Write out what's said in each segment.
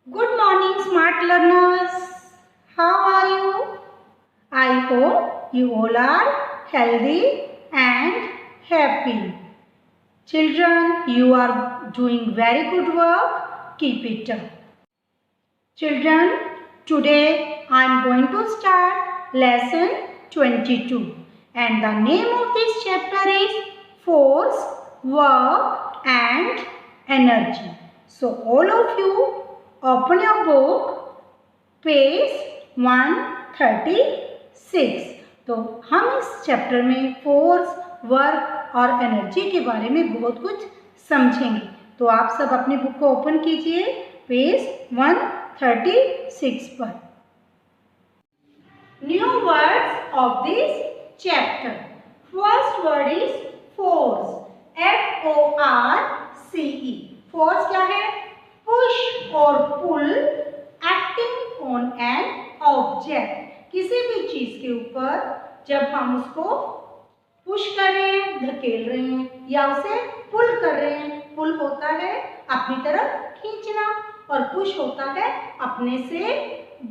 Good morning, smart learners. How are you? I hope you all are healthy and happy. Children, you are doing very good work. Keep it up. Children, today I am going to start lesson 22. And the name of this chapter is Force, Work and Energy. So all of you open your book, page 136। तो हम इस chapter में force, work और energy के बारे में बहुत कुछ समझेंगे। तो आप सब अपनी बुक को ओपन कीजिए पेज 136 पर। New words of this chapter. First word is force, FORCE। Force क्या है? पुश और पुल एक्टिंग ऑन एन ऑब्जेक्ट। किसी भी चीज के ऊपर जब हम उसको पुश कर रहे हैं, धकेल रहे हैं या उसे पुल कर रहे हैं। पुल होता है अपनी तरफ खींचना और पुश होता है अपने से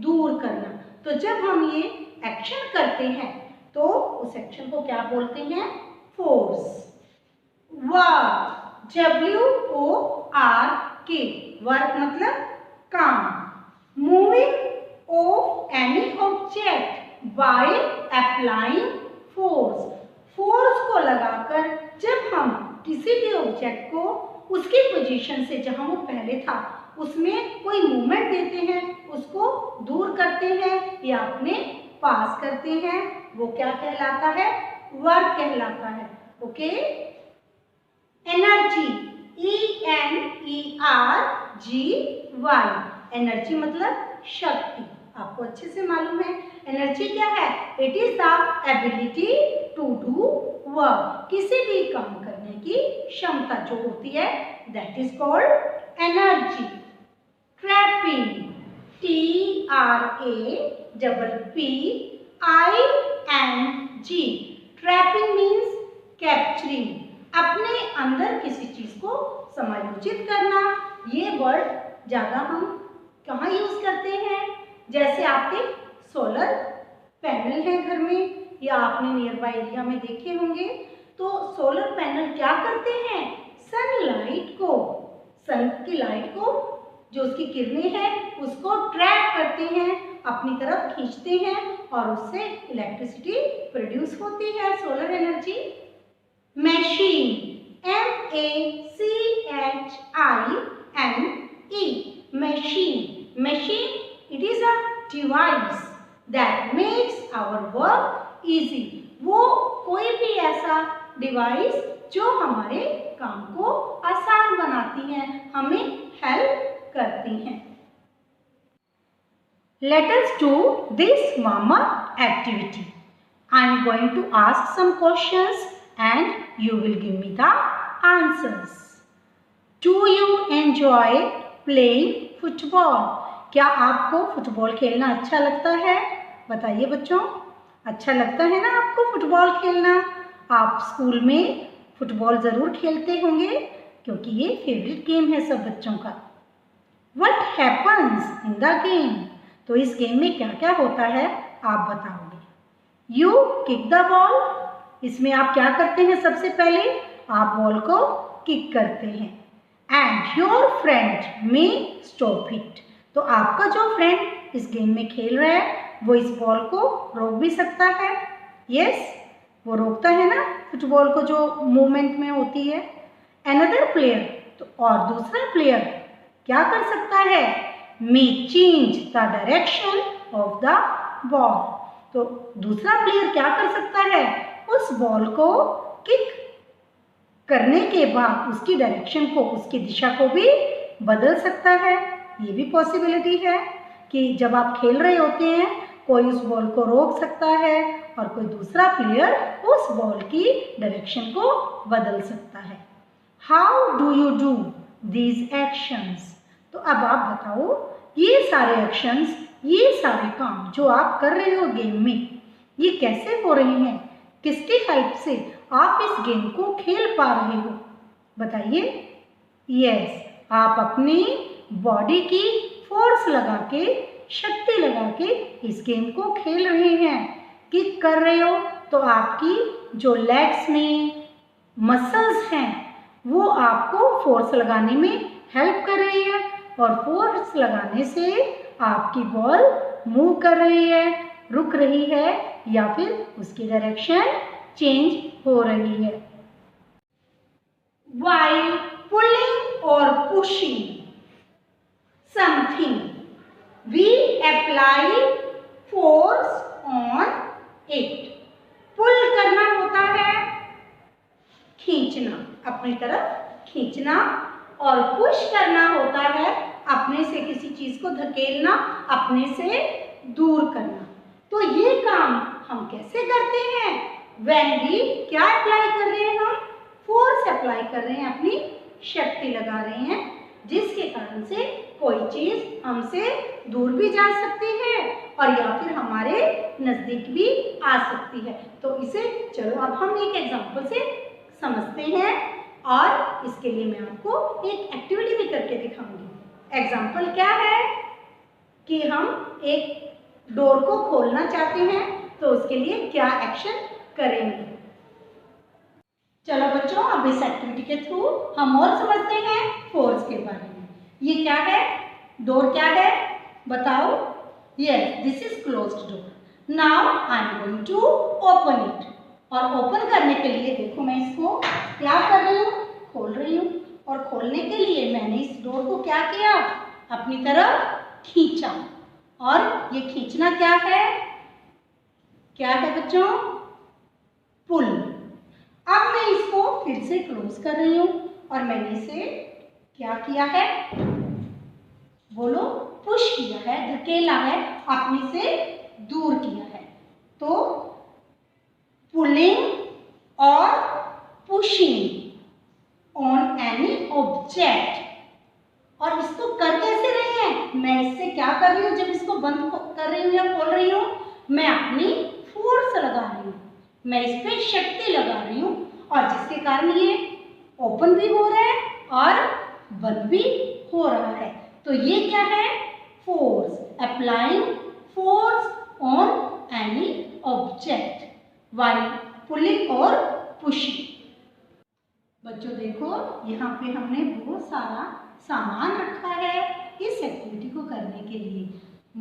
दूर करना। तो जब हम ये एक्शन करते हैं तो उस एक्शन को क्या बोलते हैं? फोर्स। वर्क, WORK, वर्क मतलब काम। Moving of any object by applying force. Force को लगाकर जब हम किसी भी ऑब्जेक्ट को उसकी पोजीशन से जहां वो पहले था उसमें कोई मूवमेंट देते हैं, उसको दूर करते हैं या अपने पास करते हैं, वो क्या कहलाता है? वर्क कहलाता है। ओके। Energy, ENERGY। एनर्जी मतलब शक्ति। आपको अच्छे से मालूम है एनर्जी क्या है? It is the ability to do work. किसी भी काम करने की क्षमता जो होती है that is called energy. Trapping, TRAPPING। Trapping means capturing, अपने अंदर किसी चीज को समायोजित करना। ये वर्ड ज्यादा हम कहाँ यूज करते हैं? जैसे आपके सोलर पैनल है घर में या आपने नियर बाय एरिया में देखे होंगे। तो सोलर पैनल क्या करते हैं? सनलाइट को, सन की लाइट को, जो उसकी किरणें हैं उसको ट्रैप करते हैं, अपनी तरफ खींचते हैं और उससे इलेक्ट्रिसिटी प्रोड्यूस होती है, solar energy. Machine, MACHINE। machine, it is a device that makes our work easy। वो कोई भी ऐसा डिवाइस जो हमारे काम को आसान बनाती है, हमें हेल्प करती हैं। Let us do this warm-up activity. I am going to ask some questions and you will give me the answers. Do you enjoy playing football? क्या आपको फुटबॉल खेलना अच्छा लगता है? बताइए बच्चों, अच्छा लगता है ना आपको फुटबॉल खेलना? आप स्कूल में फुटबॉल ज़रूर खेलते होंगे क्योंकि ये फेवरेट गेम है सब बच्चों का। What happens in the game? तो इस गेम में क्या क्या होता है आप बताओगे। You kick the ball। इसमें आप क्या करते हैं? सबसे पहले आप बॉल को किक करते हैं। And your friend may stop it। तो आपका जो फ्रेंड इस गेम में खेल रहा है वो इस बॉल को रोक भी सकता है। यस, वो रोकता है ना फुटबॉल को जो मूवमेंट में होती है। Another player, तो और दूसरा प्लेयर क्या कर सकता है? May change the direction of the ball। तो दूसरा प्लेयर क्या कर सकता है? उस बॉल को किक करने के बाद उसकी डायरेक्शन को, उसकी दिशा को भी बदल सकता है। ये भी पॉसिबिलिटी है कि जब आप खेल रहे होते हैं कोई उस बॉल को रोक सकता है और कोई दूसरा प्लेयर उस बॉल की डायरेक्शन को बदल सकता है। How do you do these actions? तो अब आप बताओ ये सारे एक्शंस, ये सारे काम जो आप कर रहे हो गेम में, ये कैसे हो रहे हैं? किसकी हेल्प से आप इस गेम को खेल पा रहे हो? बताइए। यस, आप अपनी बॉडी की फोर्स लगा के, शक्ति लगा के इस गेम को खेल रहे हैं। किक कर रहे हो तो आपकी जो लेग्स में मसल्स हैं वो आपको फोर्स लगाने में हेल्प कर रही है और फोर्स लगाने से आपकी बॉल मूव कर रही है, रुक रही है या फिर उसकी डायरेक्शन चेंज हो रही है। While pulling or pushing something, we apply force on it. पुल करना होता है खींचना, अपनी तरफ खींचना, और पुश करना होता है अपने से किसी चीज को धकेलना, अपने से दूर करना। तो ये काम हम कैसे करते हैं? When we क्या अप्लाई कर रहे हैं? हम फोर्स अप्लाई कर रहे हैं, अपनी शक्ति लगा रहे हैं, जिसके कारण से कोई चीज हमसे दूर भी जा सकती है और या फिर हमारे नजदीक भी आ सकती है। तो इसे चलो अब हम एक एग्जांपल से समझते हैं और इसके लिए मैं आपको एक एक्टिविटी भी करके दिखाऊंगी। एग्जांपल क्या है कि हम एक डोर को खोलना चाहते हैं, तो उसके लिए क्या एक्शन करेंगे। चलो बच्चों, अब इस एक्टिविटी के थ्रू हम और समझते हैं फोर्स के बारे में। ये क्या है? डोर क्या है बताओ? Yes, this is closed door. Now I am going to open it. और ओपन करने के लिए देखो मैं इसको क्या कर रही हूँ, खोल रही हूँ। और खोलने के लिए मैंने इस डोर को क्या किया? अपनी तरफ खींचा। और ये खींचना क्या है? क्या है बच्चों? पुल। अब मैं इसको फिर से क्लोज कर रही हूँ और मैंने इसे क्या किया है? बोलो, पुश किया है, धकेला है, अपने से दूर किया है। तो पुलिंग और पुशिंग ऑन एनी ऑब्जेक्ट। और इसको कर कैसे रही है? मैं इससे क्या कर रही हूँ? जब इसको बंद कर रही हूँ या खोल रही हूँ, मैं अपनी फोर्स लगा रही हूँ, मैं इस पे शक्ति लगा रही हूँ, और जिसके कारण ये ओपन भी हो रहा है और बंद भी हो रहा है। तो ये क्या है? Force. Applying force on any object while pulling और पुशिंग। बच्चों देखो, यहाँ पे हमने बहुत सारा सामान रखा है इस एक्टिविटी को करने के लिए।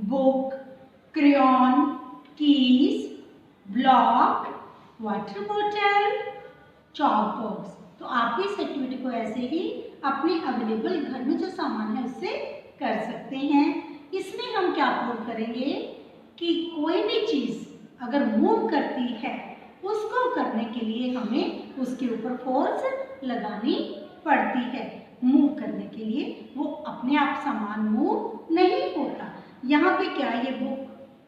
Book, crayon, keys, block, water bottle, chalk box. तो आप इस एक्टिविटी को ऐसे ही अपने अवेलेबल घर में जो सामान है उससे कर सकते हैं। इसमें हम क्या प्रूव करेंगे कि कोई भी चीज अगर मूव करती है, उसको करने के लिए हमें उसके ऊपर फोर्स लगानी पड़ती है। मूव करने के लिए वो अपने आप सामान मूव नहीं होता। यहाँ पे क्या है? ये बुक,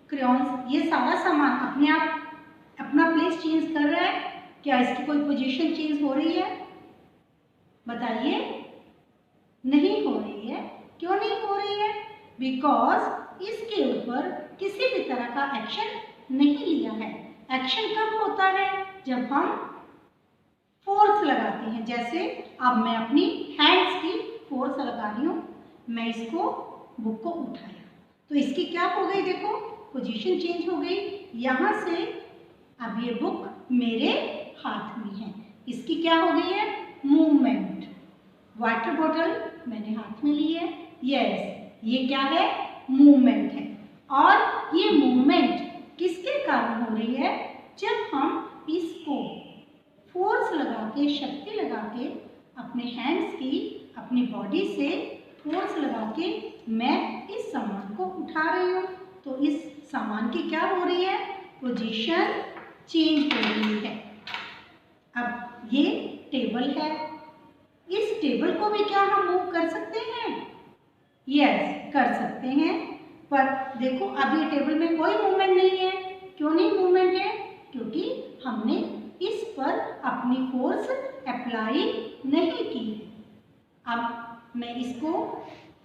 क्रेयॉन्स, ये सारा सामान अपने आप अपना प्लेस चेंज कर रहा है क्या? इसकी कोई पोजीशन चेंज हो रही है? बताइए। नहीं हो रही है। क्यों नहीं हो रही है? बिकॉज इसके ऊपर किसी भी तरह का एक्शन नहीं लिया है। एक्शन कब होता है? जब हम फोर्स लगाते हैं। जैसे अब मैं अपनी हैंड्स की फोर्स लगा रही हूँ, मैं इसको बुक को उठाया, तो इसकी क्या हो गई? देखो, पोजीशन चेंज हो गई। यहाँ से अब ये बुक मेरे हाथ में है, इसकी क्या हो गई है? मूवमेंट। वाटर बॉटल मैंने हाथ में ली है, यस, ये क्या है? मूवमेंट है। और ये मूवमेंट किसके कारण हो रही है? जब हम इसको फोर्स लगा के, शक्ति लगा के, अपने हैंड्स की, अपनी बॉडी से फोर्स लगा के मैं इस सामान को उठा रही हूँ, तो इस सामान की क्या हो रही है? पोजीशन चेंज हो रही है। अब ये टेबल है, इस टेबल को भी क्या हम मूव कर सकते हैं? यस, कर सकते हैं। पर देखो, अब ये टेबल में कोई मूवमेंट नहीं है। क्यों नहीं मूवमेंट है? क्योंकि हमने इस पर अपनी फोर्स अप्लाई नहीं की। अब मैं इसको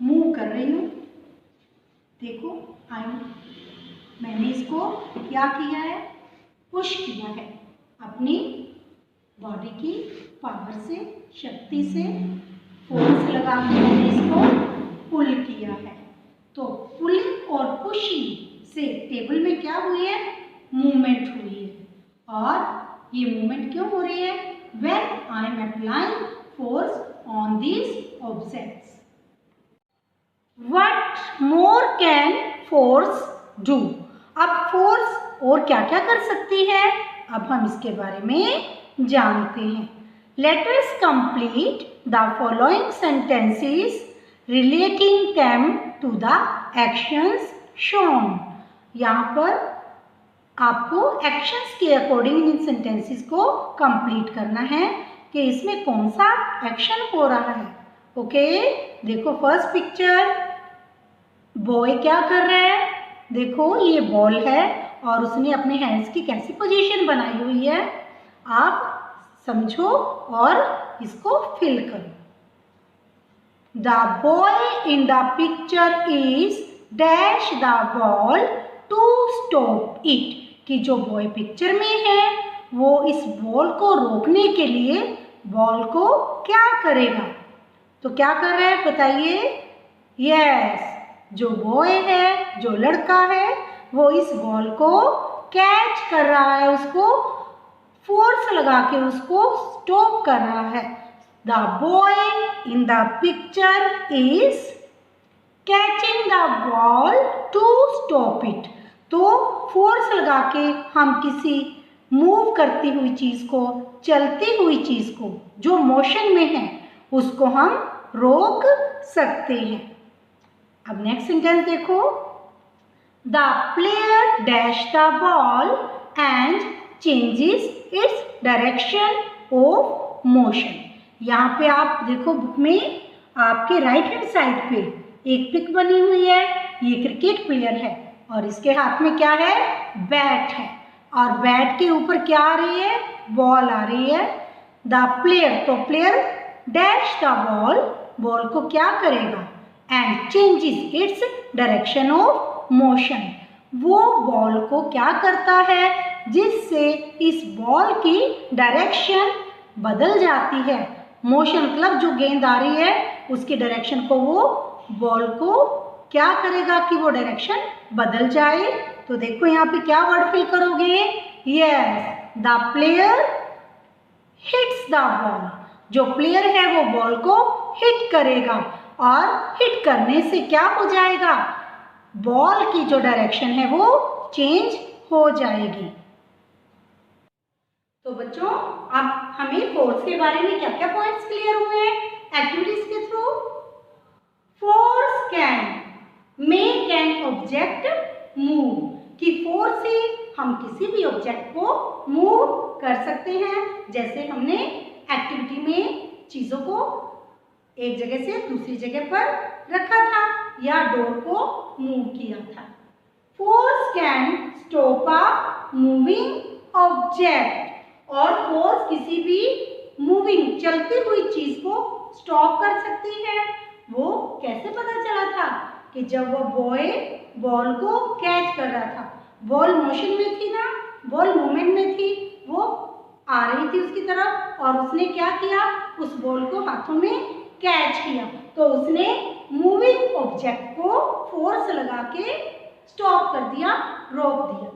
मूव कर रही हूँ, देखो, मैंने इसको क्या किया है? पुश किया है। अपनी बॉडी की पावर से, शक्ति से फोर्स लगा के मैंने इसको पुल किया है। तो पुलिंग और पुशिंग से टेबल में क्या हुई है, मूवमेंट हुई है। और ये मूवमेंट क्यों हो रही है, when I am applying force on these objects. What more can force do, अब फोर्स और क्या क्या कर सकती है, अब हम इसके बारे में जानते हैं। Let us complete the following sentences relating them to the actions shown. यहाँ पर आपको एक्शंस के अकॉर्डिंग इन सेंटेंसेस को कंप्लीट करना है कि इसमें कौन सा एक्शन हो रहा है। ओके, देखो फर्स्ट पिक्चर, बॉय क्या कर रहा है, देखो ये बॉल है और उसने अपने हैंड्स की कैसी पोजीशन बनाई हुई है, आप समझो और इसको फिल करो। The boy in the picture is dash the ball to stop it, कि जो बॉय पिक्चर में है वो इस बॉल को रोकने के लिए बॉल को क्या करेगा, तो क्या कर रहा है बताइए। यस, जो बॉय है, जो लड़का है, वो इस बॉल को कैच कर रहा है, उसको फोर्स लगा के उसको स्टॉप कर रहा है। The boy in the picture is catching the ball to stop it, तो फोर्स लगा के हम किसी मूव करती हुई चीज को, चलती हुई चीज को, जो मोशन में है, उसको हम रोक सकते हैं। अब नेक्स्ट सेंटेंस देखो, the player dash the ball and changes its direction of motion. यहाँ पे आप देखो बुक में आपके राइट हैंड साइड पे एक पिक बनी हुई है, ये क्रिकेट प्लेयर है और इसके हाथ में क्या है, बैट है, और बैट के ऊपर क्या आ रही है, बॉल आ रही है। द प्लेयर, तो player dash the ball, ball को क्या करेगा, and changes its direction of motion, वो बॉल को क्या करता है जिससे इस बॉल की डायरेक्शन बदल जाती है। मोशन मतलब जो गेंद आ रही है उसकी डायरेक्शन को वो बॉल को क्या करेगा कि वो डायरेक्शन बदल जाए। तो देखो यहाँ पे क्या वर्ड फिल करोगे, yes, the player hits the ball, जो प्लेयर है वो बॉल को हिट करेगा और हिट करने से क्या हो जाएगा, बॉल की जो डायरेक्शन है वो चेंज हो जाएगी। तो बच्चों अब हमें फोर्स के बारे में क्या क्या पॉइंट्स क्लियर हुए हैं एक्टिविटीज के through. Force can make an object move, कि फोर्स से हम किसी भी ऑब्जेक्ट को मूव कर सकते हैं, जैसे हमने एक्टिविटी में चीजों को एक जगह से दूसरी जगह पर रखा था या डोर को मूव किया था। Force can stop a moving object, और फोर्स किसी भी मूविंग चलती हुई चीज को स्टॉप कर सकती है। वो कैसे पता चला था कि जब वो बॉय बॉल को कैच कर रहा था, बॉल मोशन में थी ना, बॉल मूवमेंट में थी, वो आ रही थी उसकी तरफ और उसने क्या किया, उस बॉल को हाथों में कैच किया, तो उसने मूविंग ऑब्जेक्ट को फोर्स लगा के स्टॉप कर दिया, रोक दिया।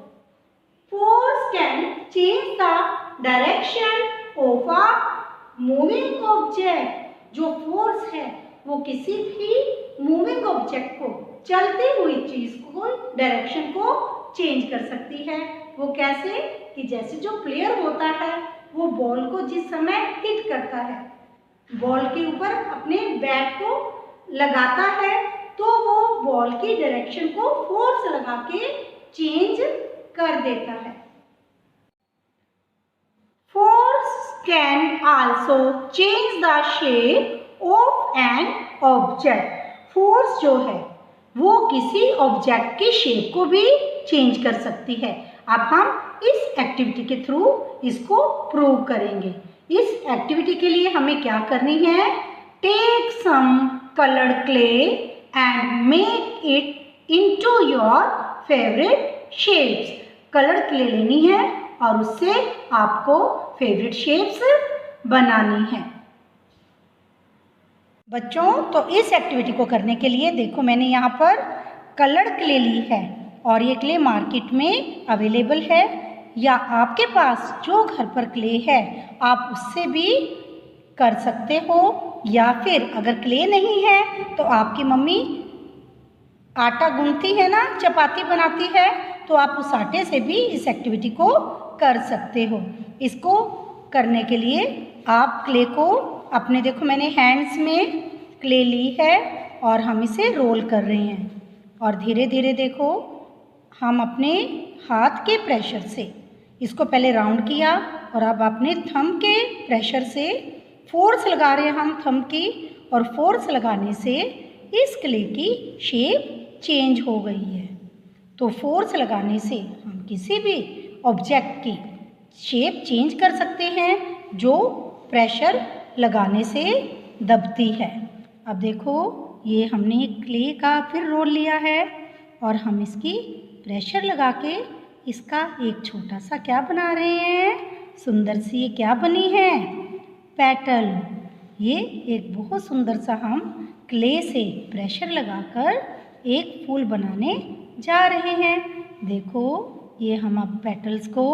Force can change the direction of a moving object, जो फोर्स है वो किसी भी मूविंग ऑब्जेक्ट को, चलती हुई चीज को, डायरेक्शन को चेंज कर सकती है। वो कैसे, कि जैसे जो प्लेयर होता है वो बॉल को जिस समय हिट करता है, बॉल के ऊपर अपने बैट को लगाता है, तो वो बॉल की डायरेक्शन को फोर्स लगा के चेंज कर देता है। Force can also change the shape of an object, force जो है वो किसी ऑब्जेक्ट की शेप को भी चेंज कर सकती है। अब हम इस एक्टिविटी के थ्रू इसको प्रूव करेंगे। इस एक्टिविटी के लिए हमें क्या करनी है, take some coloured clay and make it into your favourite shapes. Coloured clay लेनी है और उससे आपको फेवरेट शेप्स बनानी है। बच्चों तो इस एक्टिविटी को करने के लिए देखो मैंने यहाँ पर कलर्ड क्ले ली है और ये क्ले मार्केट में अवेलेबल है, या आपके पास जो घर पर क्ले है आप उससे भी कर सकते हो, या फिर अगर क्ले नहीं है तो आपकी मम्मी आटा गूंथती है ना, चपाती बनाती है, तो आप उस आटे से भी इस एक्टिविटी को कर सकते हो। इसको करने के लिए आप क्ले को अपने, देखो मैंने हैंड्स में क्ले ली है और हम इसे रोल कर रहे हैं, और धीरे धीरे देखो हम अपने हाथ के प्रेशर से इसको पहले राउंड किया और अब अपने थंब के प्रेशर से फोर्स लगा रहे हैं हम थंब की, और फोर्स लगाने से इस क्ले की शेप चेंज हो गई है। तो फोर्स लगाने से हम किसी भी ऑब्जेक्ट की शेप चेंज कर सकते हैं जो प्रेशर लगाने से दबती है। अब देखो ये हमने क्ले का फिर रोल लिया है और हम इसकी प्रेशर लगा के इसका एक छोटा सा क्या बना रहे हैं, सुंदर सी ये क्या बनी है, पेटल। ये एक बहुत सुंदर सा हम क्ले से प्रेशर लगाकर एक फूल बनाने जा रहे हैं। देखो ये हम अब पेटल्स को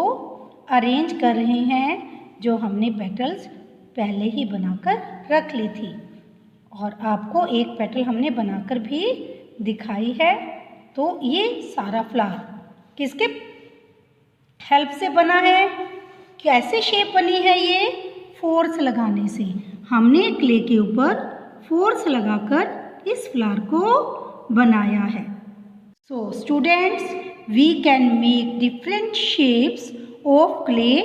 अरेंज कर रहे हैं, जो हमने पेटल्स पहले ही बनाकर रख ली थी, और आपको एक पेटल हमने बनाकर भी दिखाई है। तो ये सारा फ्लावर किसके हेल्प से बना है, कैसे शेप बनी है, ये फोर्स लगाने से। हमने क्ले के ऊपर फोर्स लगाकर इस फ्लावर को बनाया है। So students, we can make different shapes of clay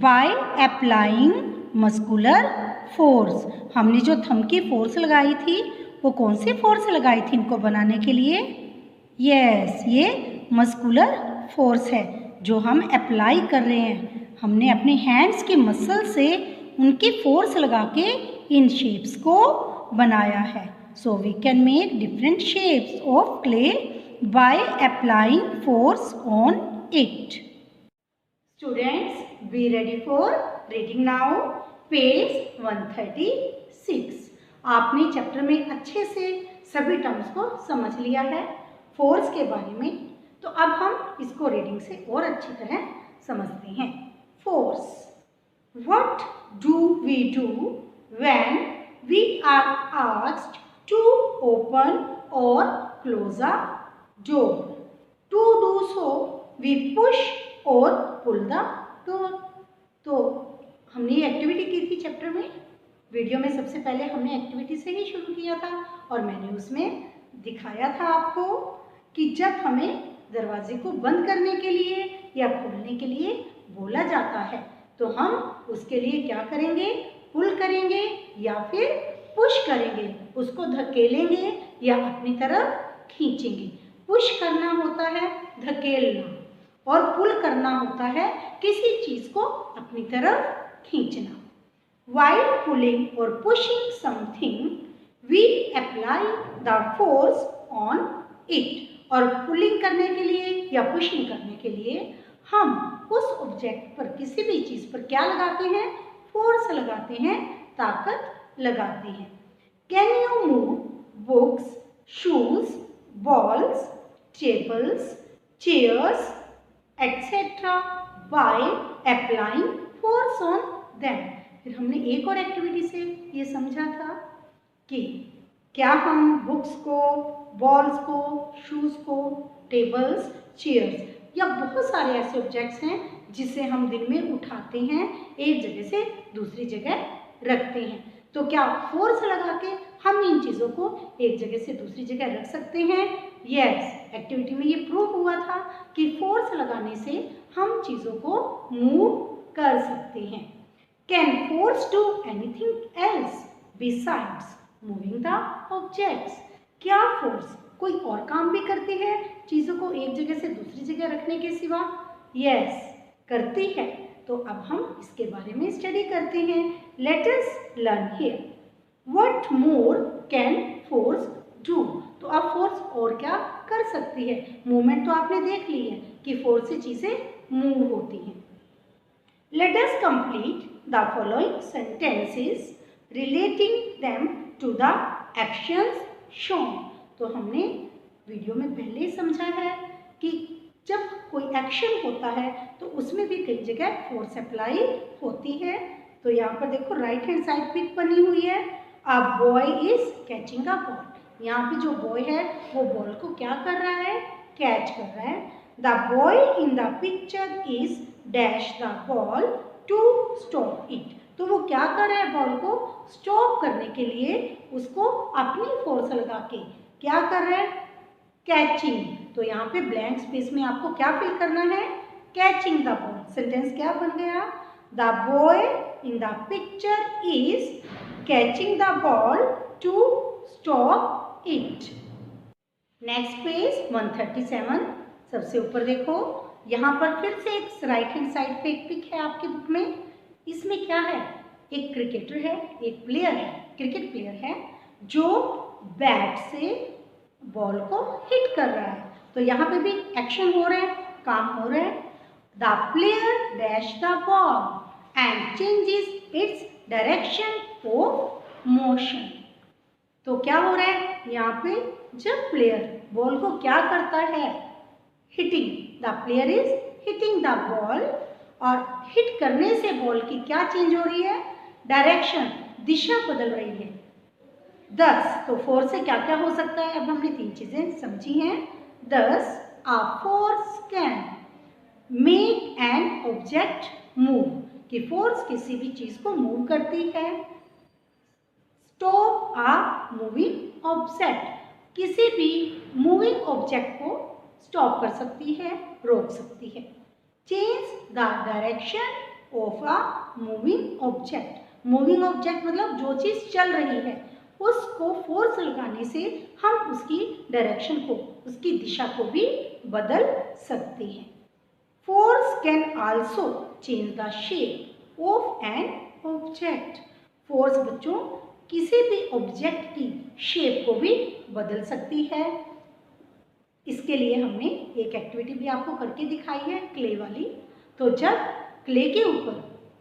by applying muscular force. हमने जो थंब की फोर्स लगाई थी वो कौन सी फोर्स लगाई थी इनको बनाने के लिए? यस, ये मस्कुलर फोर्स है जो हम अप्लाई कर रहे हैं। हमने अपने हैंड्स के मसल से उनकी फोर्स लगा के इन शेप्स को बनाया है। So we can make different shapes of clay by applying force on it. Students, be ready for reading now page 136। आपने चैप्टर में अच्छे से सभी टर्म्स को समझ लिया है फोर्स के बारे में, तो अब हम इसको रीडिंग से और अच्छी तरह समझते हैं। Force, what do we do when we are asked to open और close a door? To do so we push और पुल द डोर। तो हमने ये एक्टिविटी की थी चैप्टर में, वीडियो में सबसे पहले हमने एक्टिविटी से ही शुरू किया था और मैंने उसमें दिखाया था आपको कि जब हमें दरवाजे को बंद करने के लिए या खोलने के लिए बोला जाता है तो हम उसके लिए क्या करेंगे, पुल करेंगे या फिर पुश करेंगे, उसको धकेलेंगे या अपनी तरफ खींचेंगे। पुश करना होता है धकेलना और पुल करना होता है किसी चीज को अपनी तरफ खींचना। While pulling or pushing something, we apply the force on it. और पुलिंग करने के लिए या पुशिंग करने के लिए हम उस ऑब्जेक्ट पर, किसी भी चीज पर क्या लगाते हैं, फोर्स लगाते हैं, ताकत लगाते हैं। Can you move books, shoes, balls, tables, chairs, etc. by applying force on them? फिर हमने एक और एक्टिविटी से ये समझा था कि क्या हम बुक्स को, बॉल्स को, शूज़ को, टेबल्स, चेयर्स या बहुत सारे ऐसे ऑब्जेक्ट्स हैं जिसे हम दिन में उठाते हैं, एक जगह से दूसरी जगह रखते हैं, तो क्या फोर्स लगा के हम इन चीज़ों को एक जगह से दूसरी जगह रख सकते हैं? यस, एक्टिविटी में ये प्रूव हुआ था कि फोर्स लगाने से हम चीज़ों को मूव कर सकते हैं। Can force do anything else besides moving the objects? क्या फोर्स कोई और काम भी करती है चीज़ों को एक जगह से दूसरी जगह रखने के सिवा? यस, करती है। तो अब हम इसके बारे में स्टडी करते हैं। Let us learn here. What more can force do? तो अब फोर्स और क्या कर सकती है? मूवमेंट तो आपने देख ली है कि फोर्स से चीज़ें मूव होती हैं। Let us complete the following sentences relating them to the actions shown. तो हमने वीडियो वीडियो में पहले ही समझा है कि जब कोई एक्शन होता है तो उसमें भी कई जगह फोर्स अप्लाई होती है। तो यहाँ पर देखो राइट हैंड साइड पिक बनी हुई है। A boy is catching a ball. यहाँ पे जो बॉय है वो बॉल को क्या कर रहा है, कैच कर रहा है। The boy in the picture is dash the ball to stop it. तो वो क्या कर रहा है, बॉल को स्टॉप करने के लिए उसको अपनी फोर्स लगा के क्या कर रहा है, कैचिंग। तो यहाँ पे ब्लैंक स्पेस में आपको क्या फिल करना है, कैचिंग द बॉल। सेंटेंस क्या बन गया, the boy in the picture is catching the ball to stop it. Next page 137, सबसे ऊपर देखो, यहाँ पर फिर से एक राइट हैंड साइड पे एक पिक है आपकी बुक में। इसमें क्या है, एक क्रिकेटर है, एक प्लेयर है, क्रिकेट प्लेयर है जो बैट से बॉल को हिट कर रहा है। तो यहाँ पे भी एक्शन हो रहा है, काम हो रहा है। The player dash the ball and changes its direction of motion. तो क्या हो रहा है, यहाँ पे जब प्लेयर बॉल को क्या करता है, hitting, the player is hitting the ball, और हिट करने से बॉल की क्या चेंज हो रही है, डायरेक्शन, दिशा बदल रही है। दस, तो फोर्स से क्या क्या हो सकता है, अब हमने तीन चीजें समझी हैं। दस, a force can make an object move, कि फोर्स किसी भी चीज को मूव करती है। स्टॉप अ मूविंग ऑब्जेक्ट, किसी भी मूविंग ऑब्जेक्ट को स्टॉप कर सकती है, रोक सकती है। Change the direction of a moving object, moving object मतलब जो चीज चल रही है उसको फोर्स लगाने से हम उसकी डायरेक्शन को, उसकी दिशा को भी बदल सकते हैं। Force can also change the shape of an object, force बच्चों किसी भी ऑब्जेक्ट की शेप को भी बदल सकती है। इसके लिए हमने एक एक्टिविटी भी आपको करके दिखाई है, क्ले वाली। तो जब क्ले के ऊपर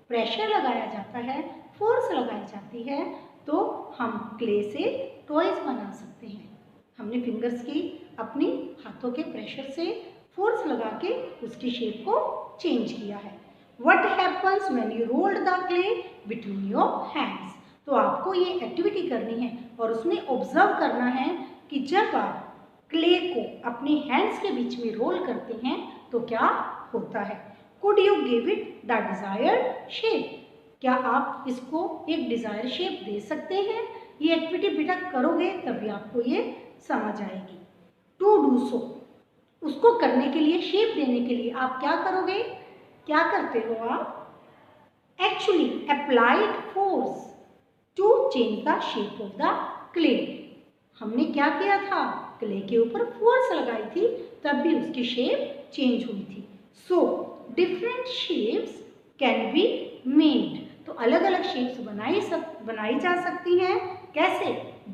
प्रेशर लगाया जाता है, फोर्स लगाई जाती है, तो हम क्ले से टॉयज बना सकते हैं। हमने फिंगर्स की अपनी हाथों के प्रेशर से फोर्स लगा के उसकी शेप को चेंज किया है। What happens when you roll the clay between your hands? तो आपको ये एक्टिविटी करनी है और उसमें ऑब्जर्व करना है कि जब आप क्ले को अपने हैंड्स के बीच में रोल करते हैं तो क्या होता है। Could you give it the desired shape? क्या आप इसको एक डिजायर शेप दे सकते हैं। ये एक्टिविटी बेटा करोगे तभी आपको ये समझ आएगी। टू डू सो, उसको करने के लिए, शेप देने के लिए आप क्या करोगे, क्या करते हो आप, actually applied force to change the shape of the clay. हमने क्या किया था, क्ले के ऊपर फोर्स लगाई थी तब भी उसकी शेप चेंज हुई थी। So different shapes can be made, तो अलग अलग शेप्स बनाई जा सकती हैं। कैसे,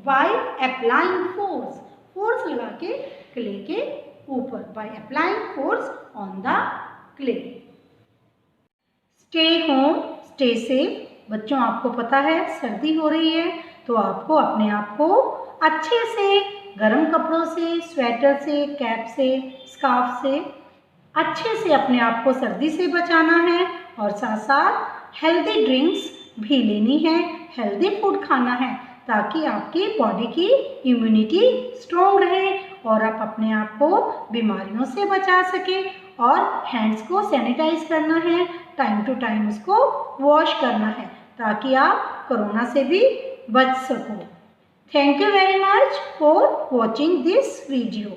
बाय अप्लाइंग फोर्स, फोर्स लगा के क्ले के ऊपर, bye applying force on the clay. Stay home stay safe. बच्चों आपको पता है सर्दी हो रही है तो आपको अपने आप को अच्छे से गर्म कपड़ों से, स्वेटर से, कैप से, स्कार्फ से अच्छे से अपने आप को सर्दी से बचाना है और साथ साथ हेल्दी ड्रिंक्स भी लेनी है, हेल्दी फूड खाना है ताकि आपकी बॉडी की इम्यूनिटी स्ट्रॉन्ग रहे और आप अपने आप को बीमारियों से बचा सके। और हैंड्स को सैनिटाइज करना है, टाइम टू टाइम उसको वॉश करना है ताकि आप कोरोना से भी बच सको। Thank you very much for watching this video.